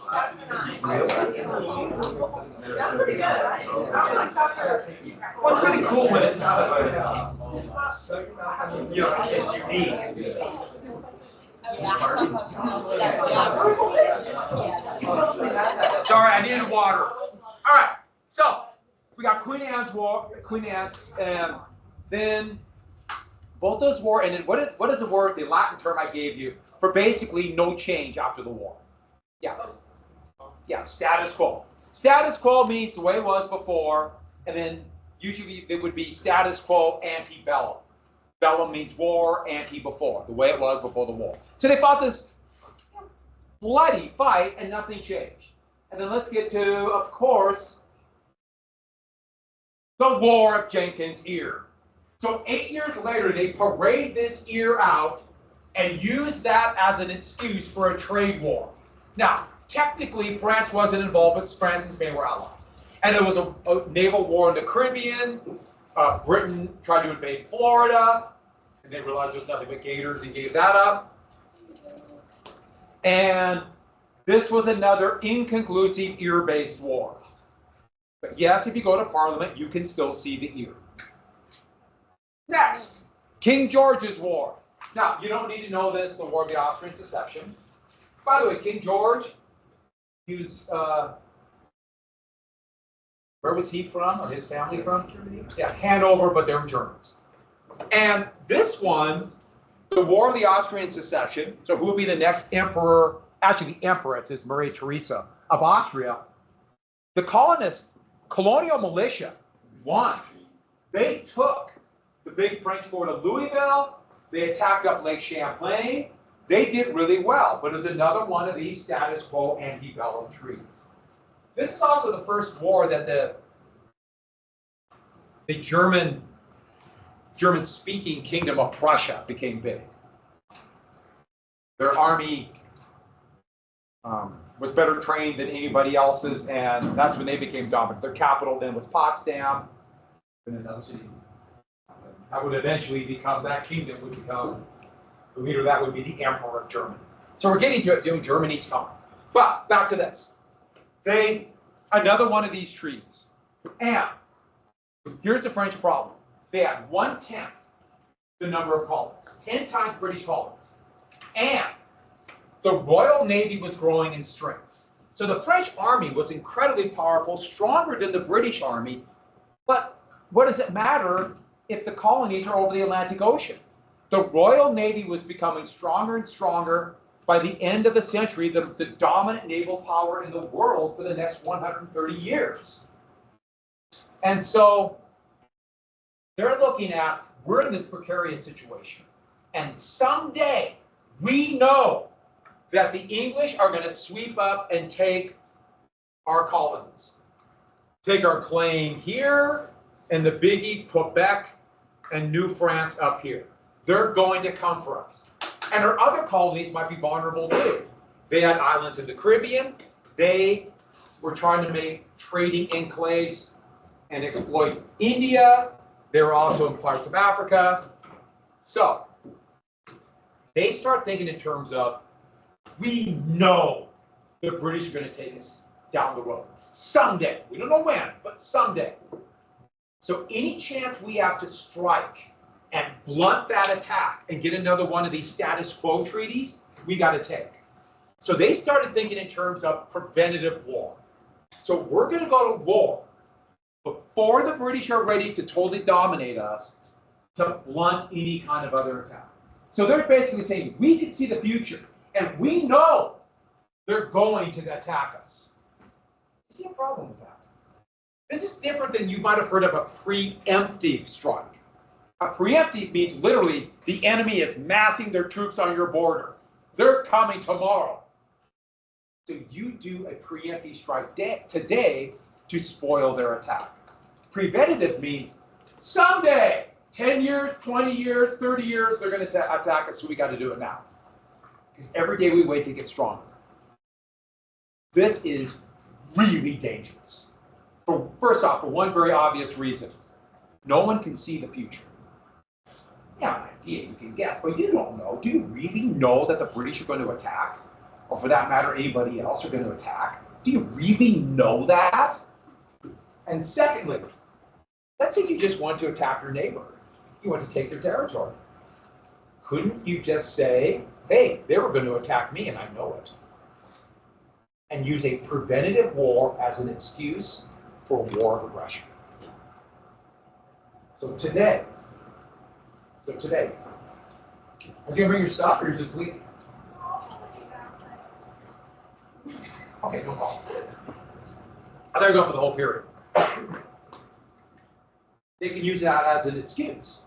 Well, it's pretty cool when it's kind of a, SUV. Sorry, I needed water. All right, so we got Queen Anne's War, Queen Anne's, and then both those war, and then what is the word, the Latin term I gave you for basically no change after the war? Yeah, status quo. Status quo means the way it was before, and then usually it would be status quo ante bellum. Bellum means war, ante before, the way it was before the war. So they fought this bloody fight and nothing changed. And then let's get to, of course, the War of Jenkins' Ear. So 8 years later, they parade this ear out and use that as an excuse for a trade war. Now, technically, France wasn't involved, but France and Spain were allies. And there was a naval war in the Caribbean. Britain tried to invade Florida, and they realized there was nothing but gators and gave that up. And this was another inconclusive ear-based war. But yes, if you go to Parliament, you can still see the ear. Next, King George's War. Now, you don't need to know this, the War of the Austrian Succession. By the way, King George, he was, where was he from, or his family from? Germany. Yeah, Hanover, but they were Germans. And this one, the War of the Austrian Succession, so who will be the next emperor, actually the empress is Maria Theresa of Austria. The colonial militia won. They took the big French fort of Louisville, they attacked up Lake Champlain. They did really well, but it was another one of these status quo antebellum treaties. This is also the first war that the German-speaking kingdom of Prussia became big. Their army was better trained than anybody else's, and that's when they became dominant. Their capital then was Potsdam, and another city. That would eventually become, that kingdom would become, the leader of that would be the Emperor of Germany. So we're getting to it, Germany's coming. But back to this. Another one of these treaties. And here's the French problem. They had 1/10 the number of colonies, 10 times British colonies. And the Royal Navy was growing in strength. So the French army was incredibly powerful, stronger than the British army. But what does it matter if the colonies are over the Atlantic Ocean? The Royal Navy was becoming stronger and stronger. By the end of the century, the dominant naval power in the world for the next 130 years. And so they're looking at, we're in this precarious situation. And someday, we know that the English are going to sweep up and take our colonies. Take our claim here, and the biggie, Quebec, and New France up here. They're going to come for us. And our other colonies might be vulnerable too. They had islands in the Caribbean. They were trying to make trading enclaves and exploit India. They were also in parts of Africa. So they start thinking in terms of, we know the British are going to take us down the road. Someday. We don't know when, but someday. So any chance we have to strike and blunt that attack and get another one of these status quo treaties, we got to take. So they started thinking in terms of preventative war. So we're going to go to war before the British are ready to totally dominate us to blunt any kind of other attack. So they're basically saying, we can see the future, and we know they're going to attack us. I see a problem with that. This is different than you might have heard of a preemptive strike. A preemptive means literally the enemy is massing their troops on your border. They're coming tomorrow. So you do a preemptive strike today to spoil their attack. Preventative means someday, 10 years, 20 years, 30 years, they're going to attack us, so we got to do it now. Because every day we wait to get stronger. This is really dangerous. First off, for one very obvious reason. No one can see the future. Yeah, an idea you can guess, but you don't know. Do you really know that the British are going to attack? or for that matter, anybody else are going to attack? Do you really know that? And secondly, let's say you just want to attack your neighbor. You want to take their territory. Couldn't you just say, hey, they were going to attack me and I know it? And use a preventative war as an excuse for a war of aggression. So today, are you going to bring your stuff or you're just leaving? Okay, no problem. I thought you were going for the whole period. They can use that as an excuse.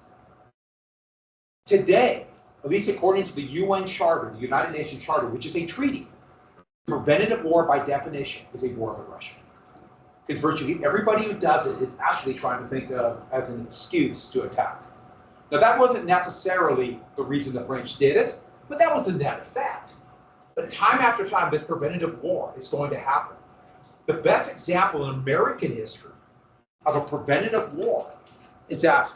Today, at least according to the UN Charter, the United Nations Charter, which is a treaty, preventative war by definition is a war of aggression. Because virtually everybody who does it is actually trying to think of as an excuse to attack. Now that wasn't necessarily the reason the French did it, but that was a net effect. But time after time, this preventative war is going to happen. The best example in American history of a preventative war is that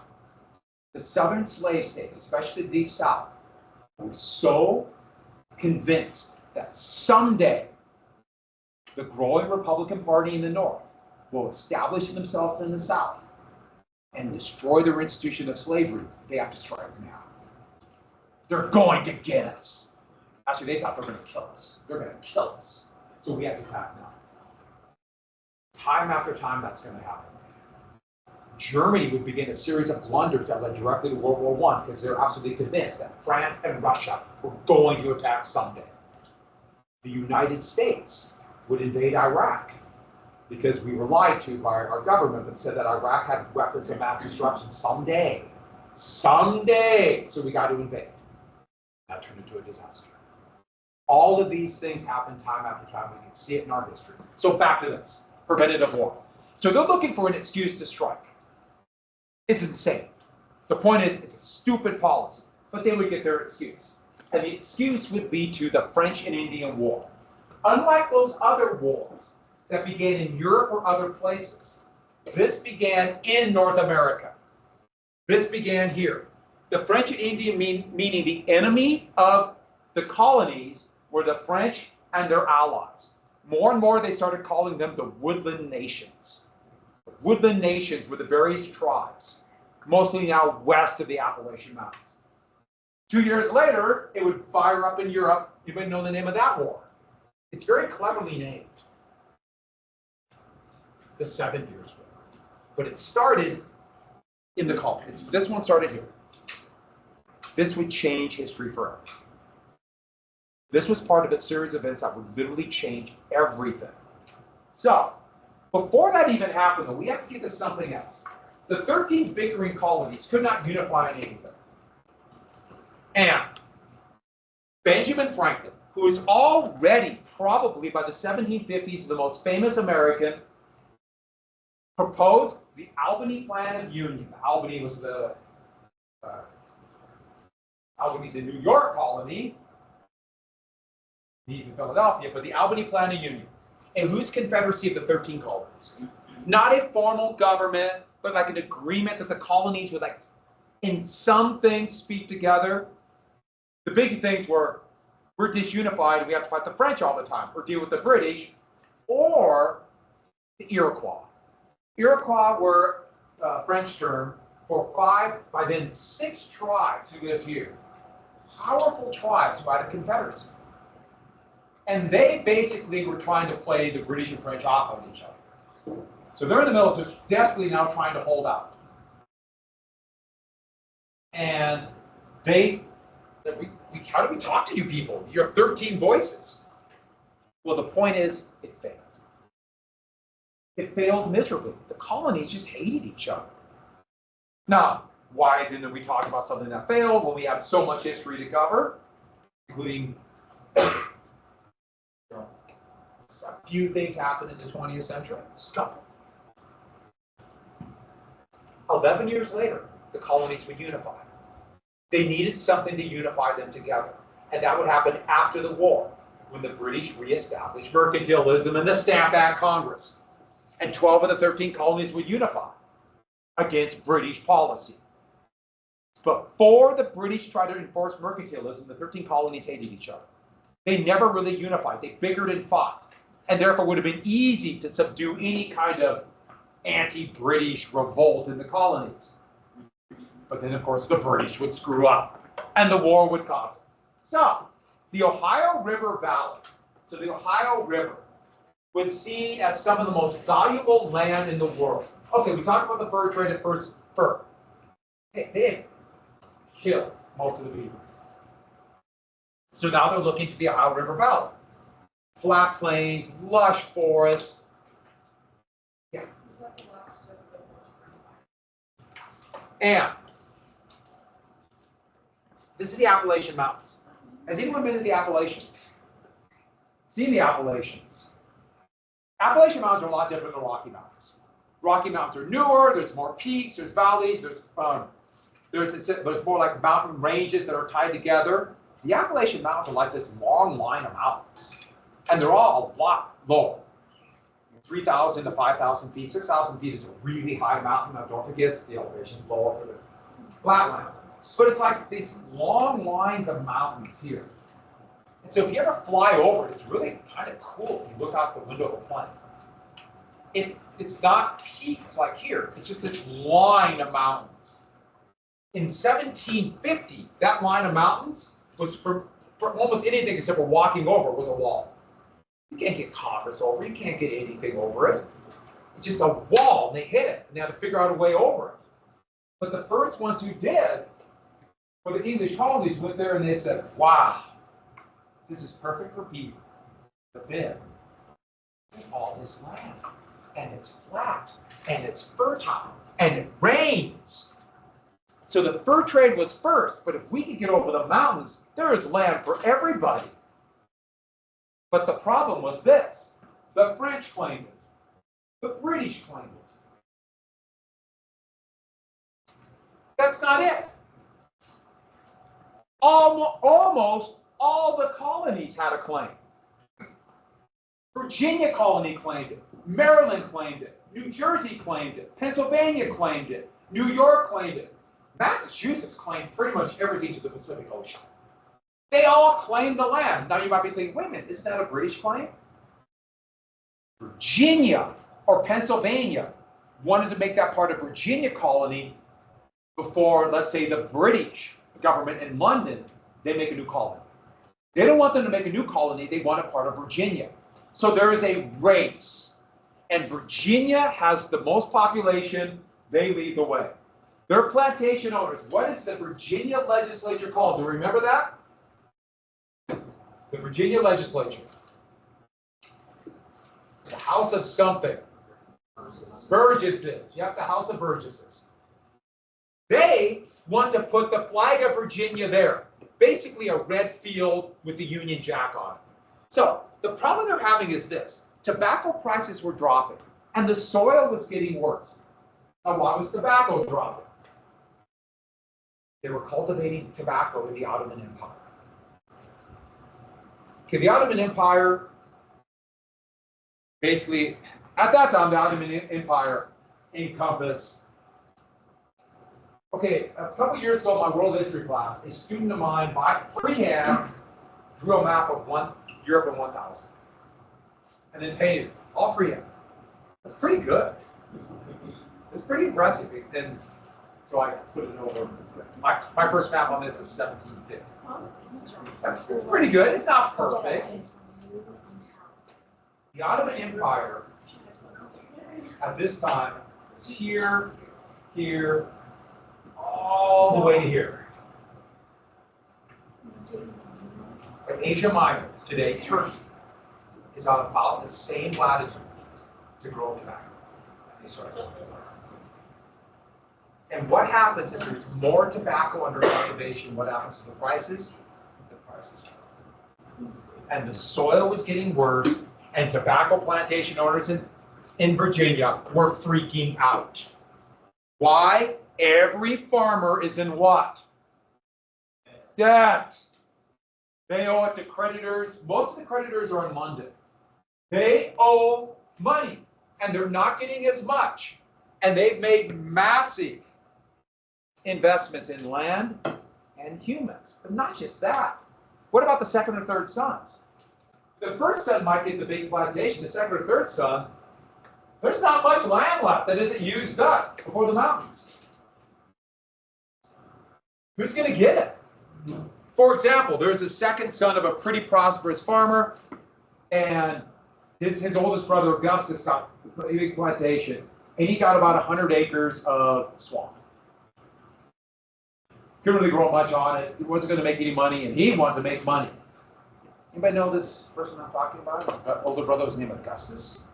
the southern slave states, especially the Deep South, were so convinced that someday the growing Republican Party in the North will establish themselves in the South and destroy their institution of slavery. They have to strike now. They're going to get us. Actually, they thought they were going to kill us. They're going to kill us. So we have to attack now. Time after time, that's going to happen. Germany would begin a series of blunders that led directly to World War I because they're absolutely convinced that France and Russia were going to attack someday. The United States would invade Iraq because we were lied to by our government that said that Iraq had weapons of mass destruction someday. Someday! So we got to invade. That turned into a disaster. All of these things happen time after time. We can see it in our history. So back to this, preventative war. So they're looking for an excuse to strike. It's insane. The point is, it's a stupid policy, but they would get their excuse. And the excuse would lead to the French and Indian War. Unlike those other wars that began in Europe or other places, this began in North America. This began here. The French and Indian meaning the enemy of the colonies were the French and their allies. More and more, they started calling them the woodland nations. The woodland nations were the various tribes, mostly now west of the Appalachian Mountains. 2 years later, it would fire up in Europe. Anybody know the name of that war? It's very cleverly named. The 7 Years' War. But it started in the colonies. This one started here. This would change history forever. This was part of a series of events that would literally change everything. So, before that even happened, though, we have to get to something else. The 13 bickering colonies could not unify on anything. And Benjamin Franklin, who is already probably by the 1750s the most famous American, proposed the Albany Plan of Union. Albany was the Albany's a New York colony. He's in Philadelphia, but the Albany Plan of Union, a loose confederacy of the 13 colonies. Not a formal government, but like an agreement that the colonies would, like, in some things, speak together. The big things were, we're disunified, we have to fight the French all the time, or deal with the British, or the Iroquois. Iroquois were a French term for 5, by then 6 tribes who lived here. Powerful tribes who had a confederacy. And they basically were trying to play the British and French off on each other. So they're in the middle, just desperately now trying to hold out. And how do we talk to you people? You have 13 voices. Well, the point is, it failed. It failed miserably. The colonies just hated each other. Now, why didn't we talk about something that failed when we have so much history to cover, including a few things happened in the 20th century? Just a couple. 11 years later, the colonies would unify. They needed something to unify them together. And that would happen after the war, when the British reestablished mercantilism and the Stamp Act Congress. And 12 of the 13 colonies would unify against British policy. Before the British tried to enforce mercantilism, the 13 colonies hated each other. They never really unified. They bickered and fought, and therefore would have been easy to subdue any kind of anti-British revolt in the colonies. But then, of course, the British would screw up, and the war would cause it. So, the Ohio River Valley, so the Ohio River, was seen as some of the most valuable land in the world. Okay, we talked about the fur trade at first. Fur. They had killed most of the beaver. So now they're looking to the Ohio River Valley. Flat plains, lush forests. Yeah. Was that the last of the And this is the Appalachian Mountains. Has anyone been to the Appalachians? Seen the Appalachians? Appalachian Mountains are a lot different than Rocky Mountains. Rocky Mountains are newer, there's more peaks, there's valleys, there's more like mountain ranges that are tied together. The Appalachian Mountains are like this long line of mountains, and they're all a lot lower. 3,000 to 5,000 feet. 6,000 feet is a really high mountain. Now don't forget, the elevation is lower for the flatland. But it's like these long lines of mountains here. And so if you ever fly over it, it's really kind of cool if you look out the window of a plane. It's not peaks like here. It's just this line of mountains. In 1750, that line of mountains was for almost anything except for walking over was a wall. You can't get commerce over it. You can't get anything over it. It's just a wall, and they hit it, and they had to figure out a way over it. But the first ones who did, for the English colonies, went there and they said, wow, this is perfect for beaver. But then, there's all this land, and it's flat, and it's fertile, and it rains. So the fur trade was first, but if we could get over the mountains, there is land for everybody. But the problem was this: the French claimed it, the British claimed it. That's not it. Almost all the colonies had a claim. Virginia colony claimed it, Maryland claimed it, New Jersey claimed it, Pennsylvania claimed it, New York claimed it. Massachusetts claimed pretty much everything to the Pacific Ocean. They all claimed the land. Now you might be thinking, wait a minute, isn't that a British claim? Virginia or Pennsylvania wanted to make that part of Virginia colony before, let's say, the British government in London, they make a new colony. They don't want them to make a new colony, they want a part of Virginia. So there is a race, and Virginia has the most population, they lead the way. They're plantation owners. What is the Virginia legislature called? Do you remember that? The Virginia legislature. The House of something. Burgesses. You have the House of Burgesses. They want to put the flag of Virginia there. Basically a red field with the Union Jack on it. So the problem they're having is this. Tobacco prices were dropping, and the soil was getting worse. Now, why was tobacco dropping? They were cultivating tobacco in the Ottoman Empire. Okay, the Ottoman Empire, basically, at that time, the Ottoman Empire encompassed. Okay, a couple years ago in my world history class, a student of mine, by freehand, drew a map of Europe in 1000, and then painted it, all freehand. That's pretty good. It's pretty impressive, and so I put it over. My first map on this is 1750. That's pretty good. It's not perfect. The Ottoman Empire at this time is here, here, all the way to here. And Asia Minor, today Turkey, is on about the same latitude to grow tobacco. And they started growing tobacco. And what happens if there's more tobacco under cultivation? What happens to the prices? The prices drop. And the soil was getting worse, and tobacco plantation owners in Virginia were freaking out. Why? Every farmer is in what? Debt. They owe it to creditors. Most of the creditors are in London. They owe money, and they're not getting as much. And they've made massive investments in land and humans. But not just that. What about the second or third sons? The first son might get the big plantation. The second or third son, there's not much land left that isn't used up before the mountains. Who's going to get it? For example, there's a second son of a pretty prosperous farmer, and his oldest brother Augustus got a big plantation, and he got about 100 acres of swamp. Couldn't really grow much on it. He wasn't going to make any money, and he wanted to make money. Anybody know this person I'm talking about? Older brother was named Augustus.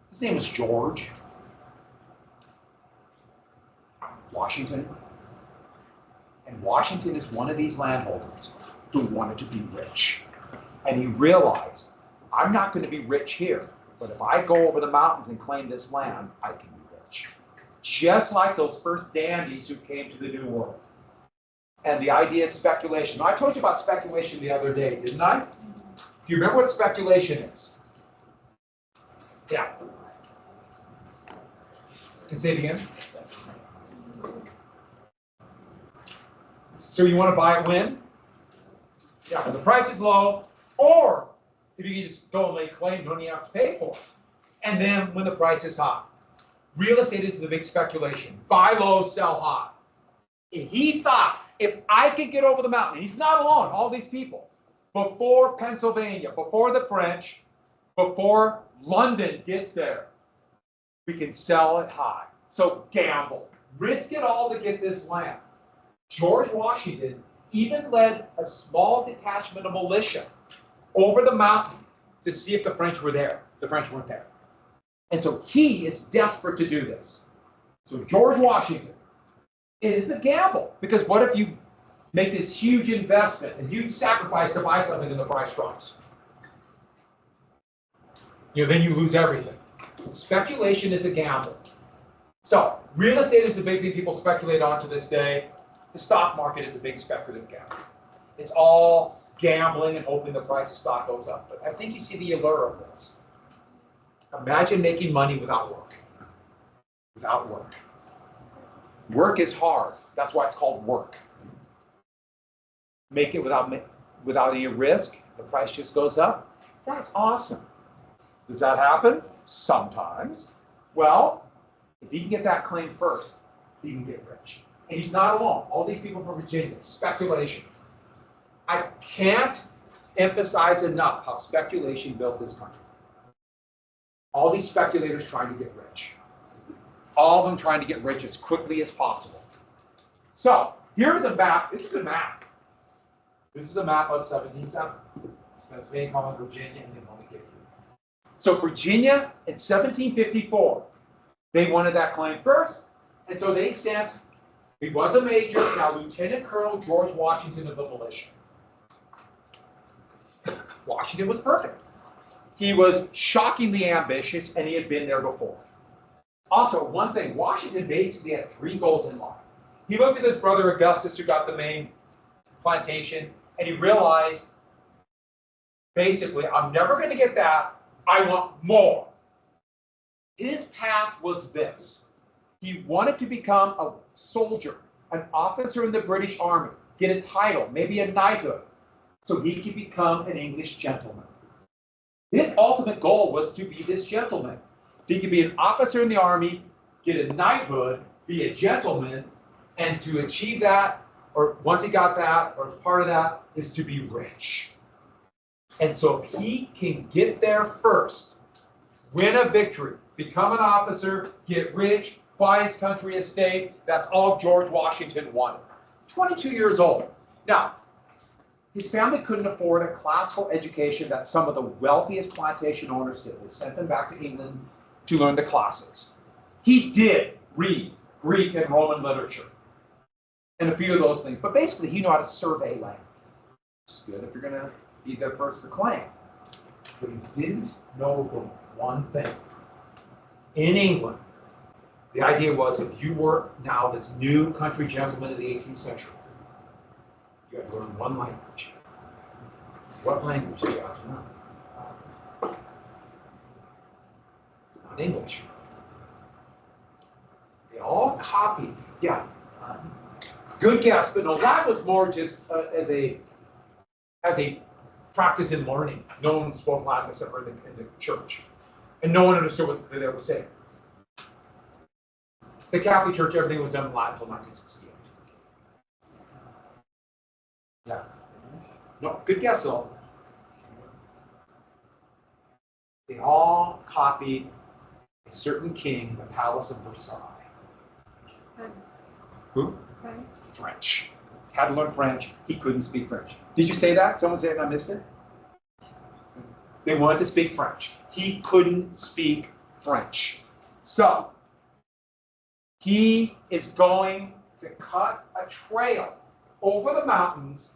His name was George Washington. And Washington is one of these landholders who wanted to be rich. And he realized, I'm not going to be rich here, but if I go over the mountains and claim this land, I can be rich. Just like those first dandies who came to the New World. And the idea is speculation. Now, I told you about speculation the other day, didn't I? Do you remember what speculation is? Yeah. Can you say it again? So you want to buy it when? Yeah, when the price is low, or if you can just go and lay claim, you don't even have to pay for it. And then when the price is high. Real estate is the big speculation. Buy low, sell high. And he thought, if I could get over the mountain, he's not alone, all these people, before Pennsylvania, before the French, before London gets there, we can sell it high. So gamble, risk it all to get this land. George Washington even led a small detachment of militia over the mountain to see if the French were there. The French weren't there. And so he is desperate to do this. So George Washington, it is a gamble, because what if you make this huge investment and huge sacrifice to buy something and the price drops? Then you lose everything. Speculation is a gamble. So real estate is the big thing people speculate on to this day. The stock market is a big speculative gamble. It's all gambling and hoping the price of stock goes up. But I think you see the allure of this. Imagine making money without work. Without work. Work is hard. That's why it's called work. Make it without any risk. The price just goes up. That's awesome. Does that happen? Sometimes. Well, if he can get that claim first, he can get rich. And he's not alone. All these people from Virginia, speculation. I can't emphasize enough how speculation built this country. All these speculators trying to get rich. All of them trying to get rich as quickly as possible. So, here's a map. It's a good map. This is a map of 1770. Pennsylvania, Colony, Virginia, and then only get you. So Virginia in 1754, they wanted that claim first, and so they sent, he was a major, now Lieutenant Colonel George Washington of the militia. Washington was perfect. He was shockingly ambitious, and he had been there before. Also, one thing, Washington basically had 3 goals in life. He looked at his brother Augustus, who got the main plantation, and he realized, basically, I'm never going to get that. I want more. His path was this. He wanted to become a soldier, an officer in the British Army, get a title, maybe a knighthood, so he could become an English gentleman. His ultimate goal was to be this gentleman. He could be an officer in the army, get a knighthood, be a gentleman, and to achieve that, or once he got that, or as part of that, is to be rich. And so if he can get there first, win a victory, become an officer, get rich, buy his country estate, that's all George Washington wanted. 22 years old. Now, his family couldn't afford a classical education that some of the wealthiest plantation owners did. They sent them back to England to learn the classics. He did read Greek and Roman literature and a few of those things, but basically he knew how to survey land. Which is good if you're going to be there first to claim. But he didn't know the one thing. In England, the idea was if you were now this new country gentleman of the 18th century, you had to learn one language. What language do you have to know? It's not English. They all copied. Yeah. Good guess, but no, that was more just as a as a practice in learning. No one spoke Latin except for in the church. And no one understood what they were saying. The Catholic Church, everything was done in Latin until 1968. Yeah. No, good guess though. They all copied a certain king, the Palace of Versailles. Who? French. Had to learn French. He couldn't speak French. Did you say that? Someone said I missed it? They wanted to speak French. He couldn't speak French. So, he is going to cut a trail over the mountains,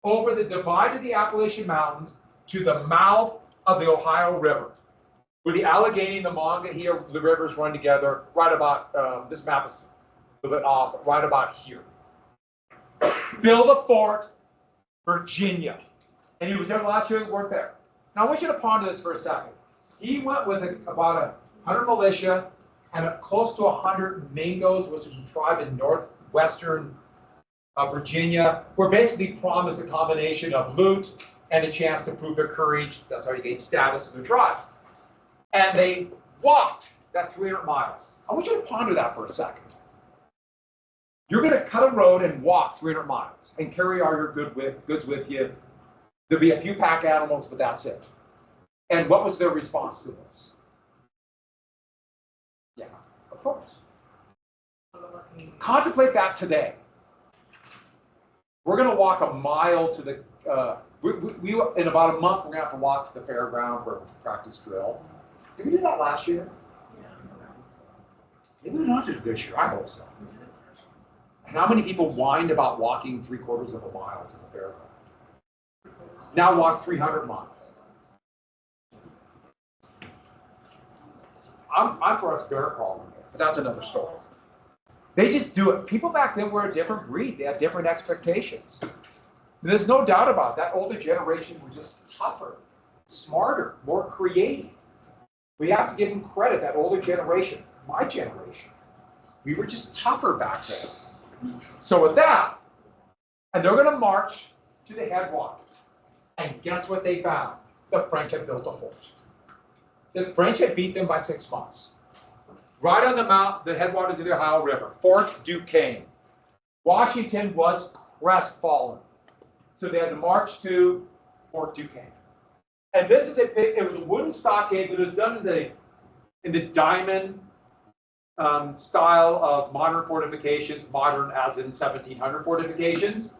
over the divide of the Appalachian Mountains, to the mouth of the Ohio River, where the Allegheny and the Monongahela, the rivers run together, right about, this map is a little bit off, but right about here. Build a fort, Virginia. And he was there last year, he worked there. Now I want you to ponder this for a second. He went with about 100 militia and close to 100 Mingos, which is a tribe in northwestern Virginia, were basically promised a combination of loot and a chance to prove their courage. That's how you gain status of their tribe. And they walked that 300 miles. I want you to ponder that for a second. You're going to cut a road and walk 300 miles and carry all your goods with you. There'll be a few pack animals, but that's it. And what was their response to this? Yeah, of course. Contemplate that today. We're going to walk a mile to the, in about a month, we're going to have to walk to the fairground for a practice drill. Did we do that last year? Yeah. Maybe we don't have to do this year. I hope so. And how many people whined about walking 3/4 of a mile to the fairground? Now walk 300 miles. I'm for us bear crawling, but that's another story. They just do it. People back then were a different breed. They had different expectations. There's no doubt about that. Older generation were just tougher, smarter, more creative. We have to give them credit, that older generation, my generation. We were just tougher back then. So with that, and they're going to march to the headwaters. And guess what they found? The French had built a fort. The French had beat them by 6 months. Right on the headwaters of the Ohio River, Fort Duquesne. Washington was crestfallen. So they had to march to Fort Duquesne. And this is it was a wooden stockade, but it was done in the diamond style of modern fortifications, modern as in 1700 fortifications.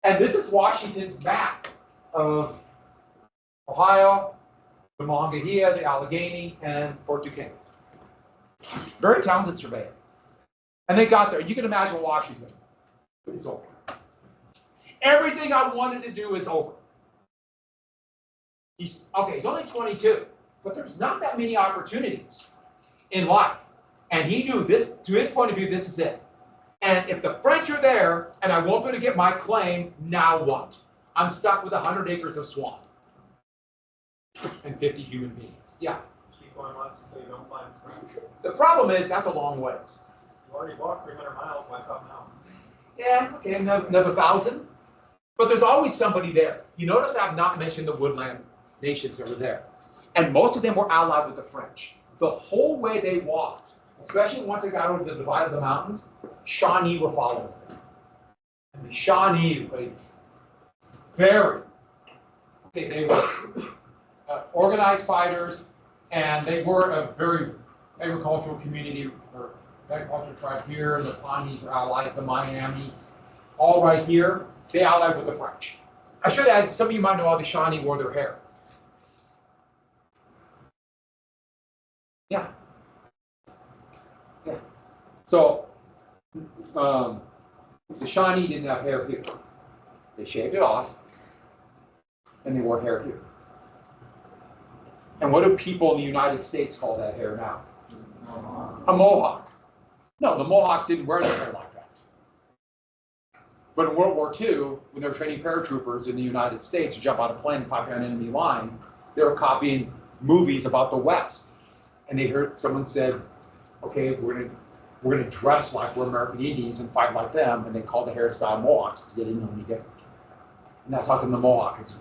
And this is Washington's map of Ohio, the Monongahela, the Allegheny, and Fort Duquesne. Very talented surveyor. And they got there. You can imagine Washington. It's over. Everything I wanted to do is over. He's only 22, but there's not that many opportunities in life. And he knew this, to his point of view, this is it. And if the French are there and I won't be able to get my claim, now what? I'm stuck with 100 acres of swamp and 50 human beings. Yeah. Keep going west until you don't find French. The problem is that's a long ways. You already walked 300 miles. Why stop now? Yeah, okay, another 1,000. But there's always somebody there. You notice I've not mentioned the woodland nations that were there. And most of them were allied with the French. The whole way they walked, especially once they got over the divide of the mountains, Shawnee were following them. And the Shawnee were they were organized fighters, and they were a very agricultural community, or agricultural tribe here. The Pawnees were allies, the Miami, all right here. They allied with the French. I should add, some of you might know how the Shawnee wore their hair. Yeah. Yeah. So, the Shawnee didn't have hair here. They shaved it off, and they wore hair here. And what do people in the United States call that hair now? A mohawk. No, the Mohawks didn't wear their hair like that. But in World War II, when they were training paratroopers in the United States to jump out of a plane and fight behind enemy lines, they were copying movies about the West. And they heard someone said, okay, we're gonna dress like we're American Indians and fight like them, and they called the hairstyle Mohawks because they didn't know any different. And that's how come the Mohawk is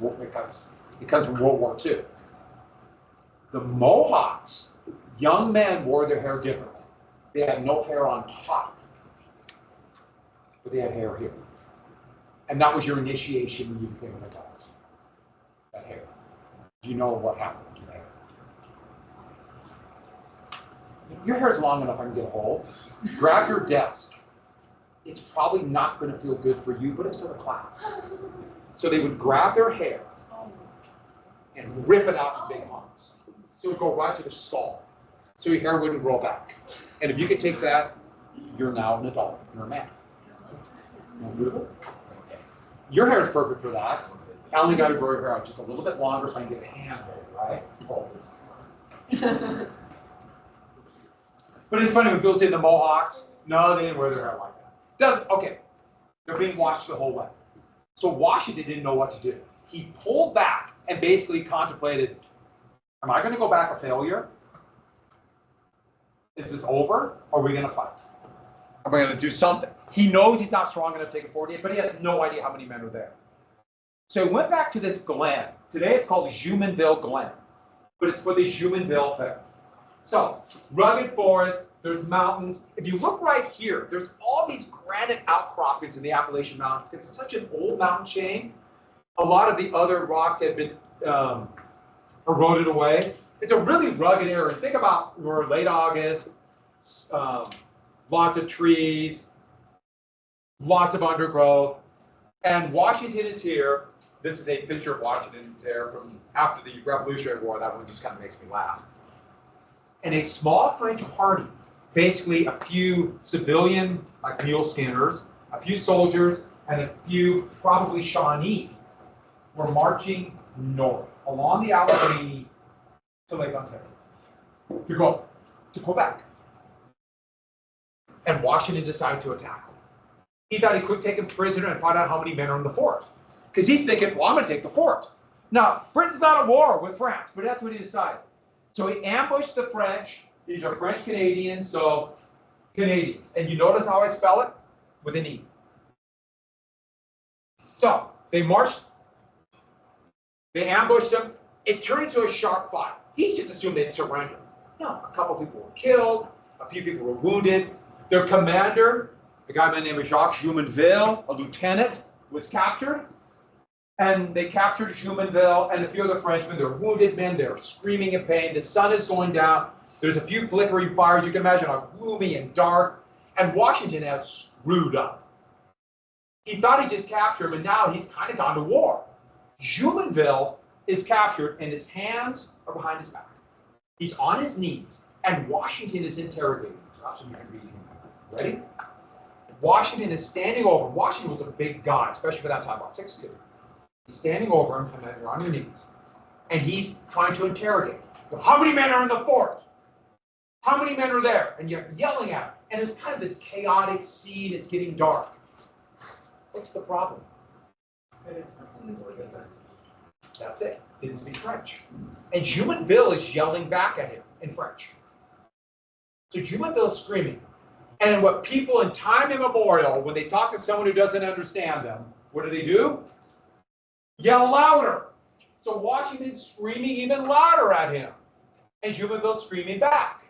because of World War II. The Mohawks, young men wore their hair differently. They had no hair on top, but they had hair here. And that was your initiation when you became an adult. That hair. Do you know what happened to that hair? Your hair's long enough I can get a hold. Grab your desk. It's probably not going to feel good for you, but it's for the class. So they would grab their hair and rip it out in big hunks. So it would go right to the skull. So your hair wouldn't grow back. And if you could take that, you're now an adult. You're a man. Isn't that beautiful? Your hair is perfect for that. I only got to grow your hair out just a little bit longer so I can get a handle, right? Always. But it's funny when people say the Mohawks, no, they didn't wear their hair like that. Okay, they're being watched the whole way. So Washington didn't know what to do. He pulled back and basically contemplated, am I going to go back a failure? Is this over? Or are we going to fight? Am I going to do something? He knows he's not strong enough to take a 48, but he has no idea how many men are there. So he went back to this glen. Today it's called Jumonville Glen, but it's for the Jumonville Fair. So, rugged forest, there's mountains. If you look right here, there's all these granite outcroppings in the Appalachian Mountains. It's such an old mountain chain. A lot of the other rocks have been eroded away. It's a really rugged area. Think about we're late August, lots of trees, lots of undergrowth, and Washington is here. This is a picture of Washington there from after the Revolutionary War. That one just kind of makes me laugh. And a small French party, basically a few civilian, like mule skinners, a few soldiers, and a few probably Shawnee, were marching north along the Allegheny to Lake Ontario to go to Quebec. And Washington decided to attack them. He thought he could take them prisoner and find out how many men are in the fort. Because he's thinking, well, I'm going to take the fort. Now, Britain's not at war with France, but that's what he decided. So he ambushed the French. These are French Canadians, so Canadians. And you notice how I spell it? With an E. So they marched, they ambushed them. It turned into a sharp fight. He just assumed they'd surrender. No, a couple people were killed, a few people were wounded. Their commander, a guy by the name of Jacques Jumonville, a lieutenant, was captured. And they captured Jumonville and a few other Frenchmen. They're wounded men. They're screaming in pain. The sun is going down. There's a few flickering fires. You can imagine how gloomy and dark. And Washington has screwed up. He thought he just captured him, and now he's kind of gone to war. Jumonville is captured, and his hands are behind his back. He's on his knees, and Washington is interrogating him. Ready? Washington is standing over him. Washington was a big guy, especially for that time, about 6'2". He's standing over him, and then you're on your knees. And he's trying to interrogate. How many men are in the fort? How many men are there? And you're yelling at him. And it's kind of this chaotic scene. It's getting dark. What's the problem? That's it. Didn't speak French. And Jumonville is yelling back at him in French. So Jumonville is screaming. And what people in time immemorial, when they talk to someone who doesn't understand them, what do? Yell louder. So Washington's screaming even louder at him. And Jumonville's screaming back.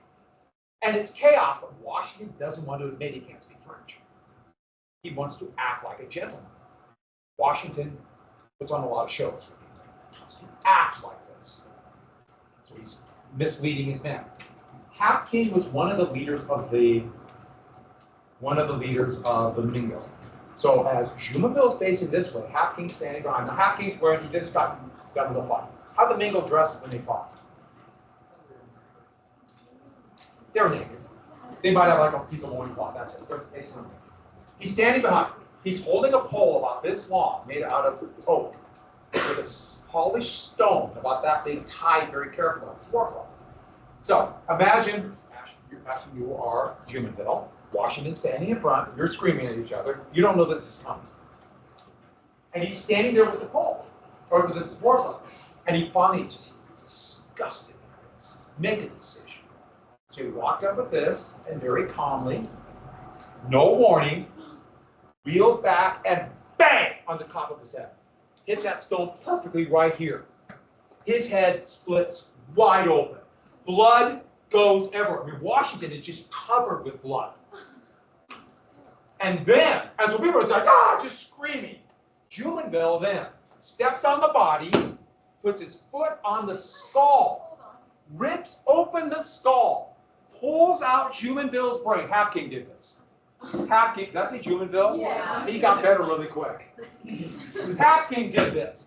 And it's chaos, but Washington doesn't want to admit he can't speak French. He wants to act like a gentleman. Washington puts on a lot of shows for people. He wants to act like this. So he's misleading his men. Half King was one of the leaders of the Mingo. So as Jumonville is facing this way, Half King's standing behind. Now Half King's wearing, he just got done with the fight. How did the Mingo dress when they fought? They were naked. They might have like a piece of loincloth, that's it. He's standing behind. He's holding a pole about this long, made out of oak, with a polished stone about that big, tied very carefully. It's war club. So imagine you are Jumonville, Washington standing in front, you're screaming at each other, you don't know that this is coming. And he's standing there with the pole, or with this war club. And he finally just disgusted by this. Make a decision. So he walked up with this, and very calmly, no warning, wheels back, and bang on the top of his head. hits that stone perfectly right here. His head splits wide open. Blood goes everywhere. I mean, Washington is just covered with blood. And then, as the people are like, just screaming, Jumonville then steps on the body, puts his foot on the skull, rips open the skull, pulls out Jumonville's brain. Half King did this. Half King, did I say Jumonville? Yeah. He got better really quick. Half King did this.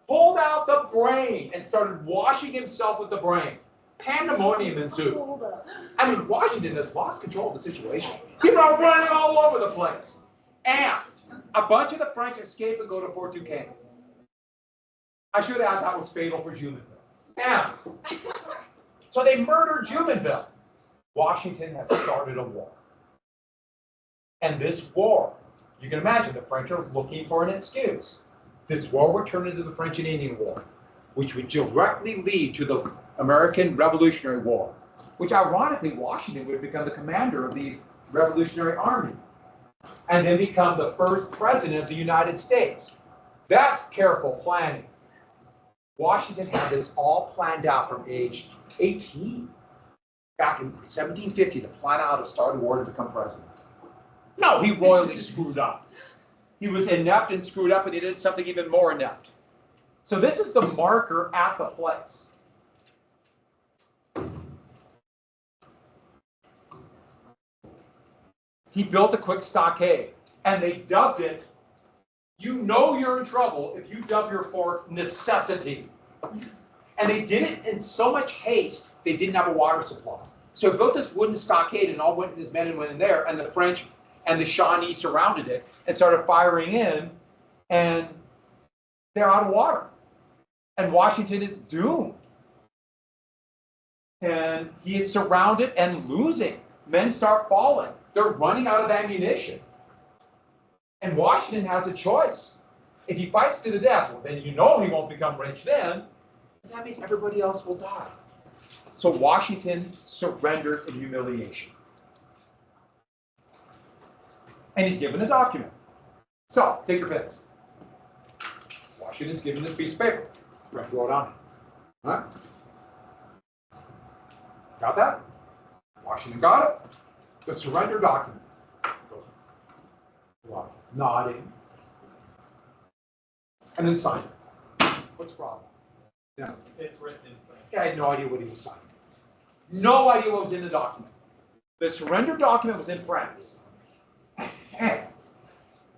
Pulled out the brain and started washing himself with the brain. Pandemonium ensued. I mean, Washington has lost control of the situation. People are running all over the place. And a bunch of the French escape and go to Fort Duquesne. I should add that was fatal for Jumonville. And so they murdered Jumonville. Washington has started a war. And this war, you can imagine the French are looking for an excuse. This war would turn into the French and Indian War, which would directly lead to the American Revolutionary War, which ironically Washington would become the commander of the Revolutionary Army and then become the first president of the United States. That's careful planning. Washington had this all planned out from age 18, back in 1750, to plan out how to start a war to become president. No, he royally screwed up. He was inept and screwed up, and he did something even more inept. So this is the marker at the place. He built a quick stockade, and they dubbed it, you know you're in trouble if you dub your fort necessity. And they did it in so much haste, they didn't have a water supply. So he built this wooden stockade, and all went, his men went in there, and the French and the Shawnee surrounded it and started firing in, and they're out of water. And Washington is doomed. And he is surrounded and losing. Men start falling. They're running out of ammunition. And Washington has a choice. If he fights to the death, well, then you know he won't become rich then. But that means everybody else will die. So Washington surrendered in humiliation. And he's given a document. So, take your pens. Washington's given this piece of paper. French wrote on it. All right? Got that? Washington got it. The surrender document. Nodding. And then signed it. What's the problem? Yeah. It's written in French. I had no idea what he was signing. No idea what was in the document. The surrender document was in France. And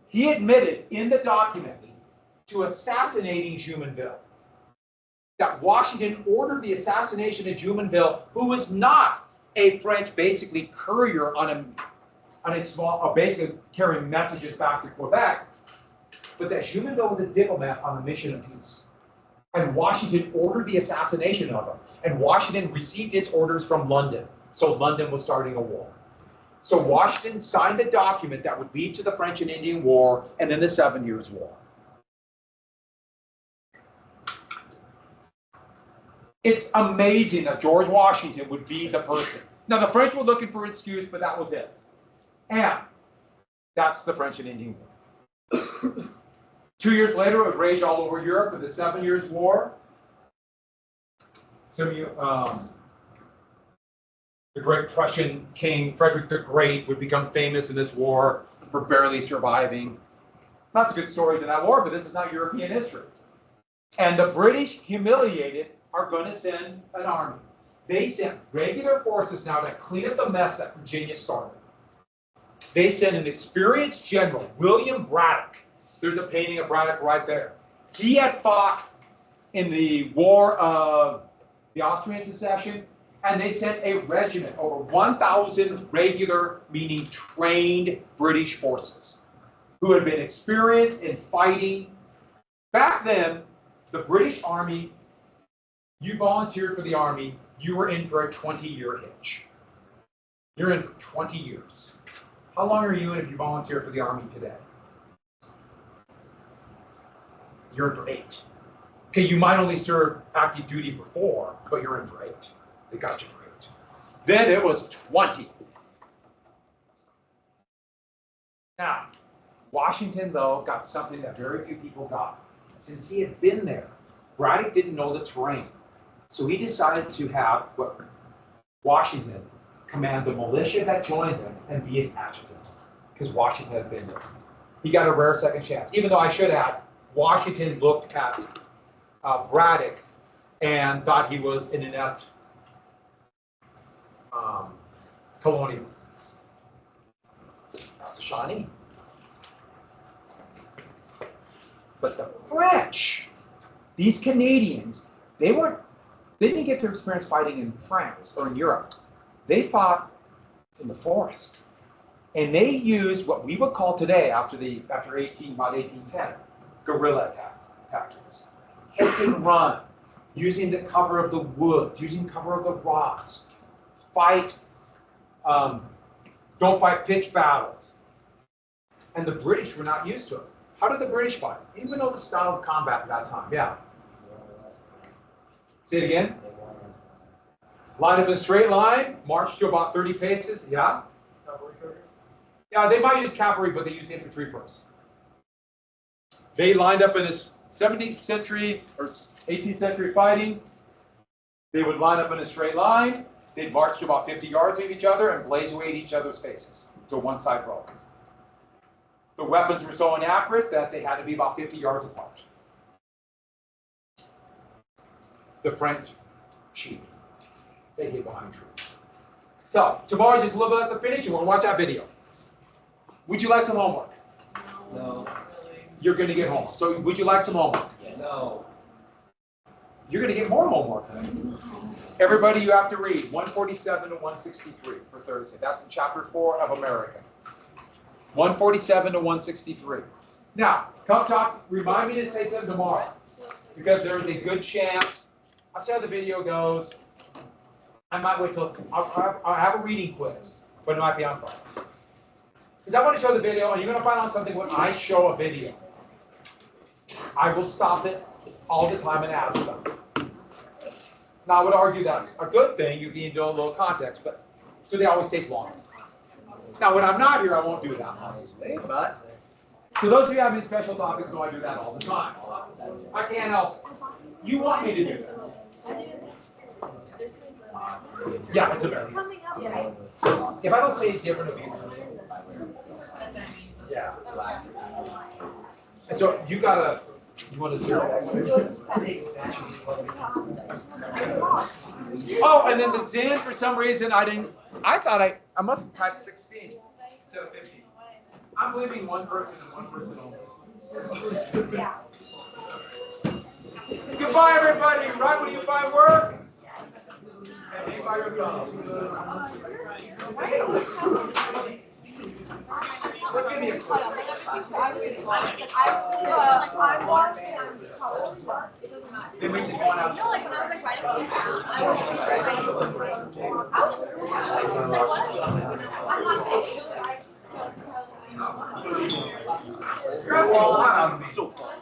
he admitted in the document to assassinating Jumonville. That Washington ordered the assassination of Jumonville, who was not a French, basically, courier on a small, basically carrying messages back to Quebec, but that Jumonville was a diplomat on a mission of peace. And Washington ordered the assassination of him. And Washington received his orders from London. So London was starting a war. So Washington signed the document that would lead to the French and Indian War and then the 7 Years' War. It's amazing that George Washington would be the person. Now, the French were looking for an excuse, but that was it. And that's the French and Indian War. 2 years later, it would rage all over Europe with the 7 Years' War. Some of you, the great Prussian king, Frederick the Great, would become famous in this war for barely surviving. Lots of good stories in that war, but this is not European history. And the British, humiliated, are going to send an army. They sent regular forces now to clean up the mess that Virginia started. They sent an experienced general, William Braddock. There's a painting of Braddock right there. He had fought in the War of the Austrian Succession, and they sent a regiment, over 1,000 regular, meaning trained British forces, who had been experienced in fighting. Back then, the British Army, you volunteered for the Army, you were in for a 20-year hitch. You're in for 20 years. How long are you in if you volunteer for the Army today? You're in for 8. Okay, you might only serve active duty for 4, but you're in for 8. They got you for 8. Then it was 20. Now, Washington, though, got something that very few people got. since he had been there, Braddock didn't know the terrain. So he decided to have Washington command the militia that joined him and be his adjutant, because Washington had been there. He got a rare second chance, even though I should add, Washington looked at Braddock and thought he was an inept colonial. That's a Shawnee. But the French, these Canadians, they didn't get their experience fighting in France or in Europe. They fought in the forest. And they used what we would call today, after about 1810, guerrilla tactics. Hit and run, using the cover of the wood, using cover of the rocks. Don't fight pitched battles. And the British were not used to it. How did the British fight? Even though the style of combat at that time, yeah. Say it again. Line up in a straight line, march to about 30 paces, yeah. Yeah, they might use cavalry, but they use infantry first. They lined up in this 17th century or 18th century fighting. They would line up in a straight line. They'd march to about 50 yards of each other and blaze away at each other's faces till one side broke. The weapons were so inaccurate that they had to be about 50 yards apart. The French cheated. They hid behind trees. So, tomorrow, just a little bit at the finish, you want to watch that video. Would you like some homework? No. You're going to get homework. So, would you like some homework? No. You're going to get more homework then. Everybody, you have to read 147 to 163 for Thursday. That's in chapter 4 of America. 147 to 163. Now, come talk, remind me to say something tomorrow, because there is a good chance, I'll see how the video goes. I might wait till, I'll have a reading quiz, but it might be on Friday. Because I want to show the video, and you're going to find out something when I show a video. I will stop it all the time and ask them. Now, I would argue that's a good thing, you need to know a little context, but so they always take long. Now, when I'm not here, I won't do that, obviously, but so those of you who have any special topics know I do that all the time. I can't help it. You want me to do that. Yeah, it's American. If I don't say it different, it'll be yeah. And so you gotta, you want to zero? Oh, and then the Zin, for some reason, I thought I must have typed 16 instead of 15. I'm leaving one person and one person only. Goodbye, everybody. Right when you find work. And leave by your thumbs. Let's give me a quiz. Then we just want out. You're asking a lot out of me. So fun.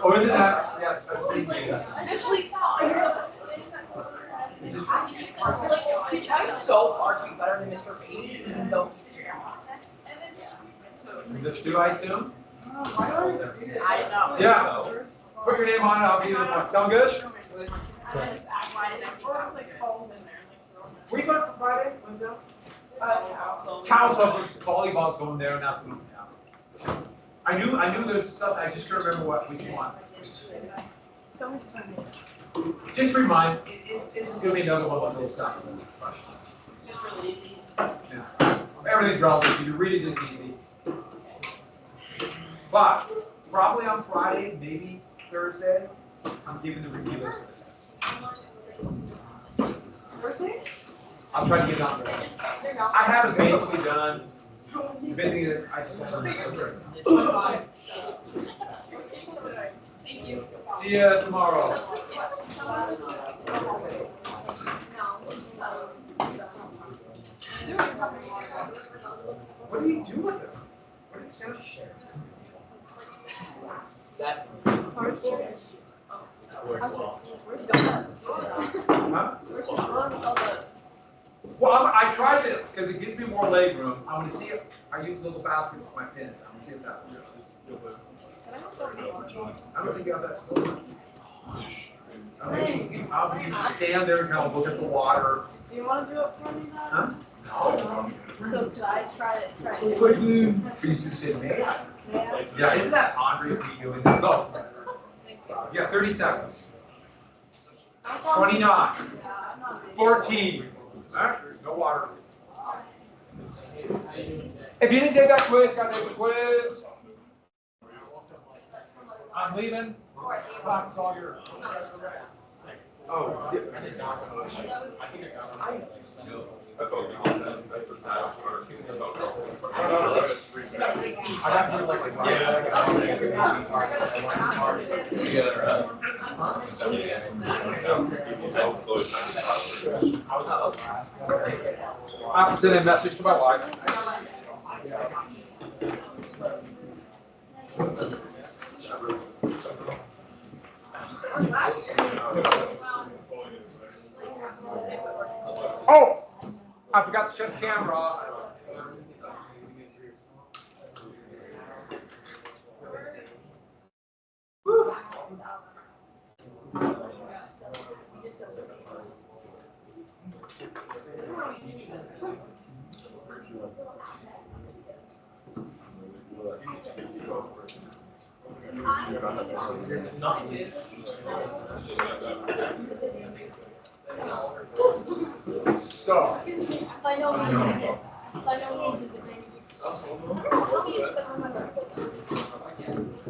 Oh, isn't that? Yes, I've seen that. He tried so hard to be better than Mr. P, even though Is this Stu, I assume? I know. Yeah. Put your name on it, I'll give you the point. Sound good? Were you going for Friday? Wednesday? Cow Club, volleyball's going there, and that's going to I knew there's stuff, I just couldn't remember which one. Just remind, it's going to be another one of those stuff. Just really easy. Yeah. Everything's relative, you read it, it's easy. But, probably on Friday, maybe Thursday, I'm giving the review list for this. Thursday? I'm trying to get it on there. I have it basically done. The big thing is I just have to make it. Thank you. See you tomorrow. What do you do with it? What did Sam share? That. Huh? Well, I tried this because it gives me more leg room. I'm gonna see if I use little baskets for my pins. I'm gonna see if that works. I don't think you have that still. I'll stand there and kind of look at the water. Do you want to do it for me now? Huh? No. So could I try it? Pieces in there. Yeah. Yeah, isn't that Andre B doing that? No. Yeah, 30 seconds. 29. Yeah, I'm not busy. 14. All right, no water. If you didn't take that quiz, gotta take the quiz. I'm leaving. Class is all yours. Oh, yeah. I think I got one. That's what we said. That's the sad part. I got here like I have to send a message to my wife. Oh, I forgot to shut the camera off. Whew. So, By no means is it. By no means is it.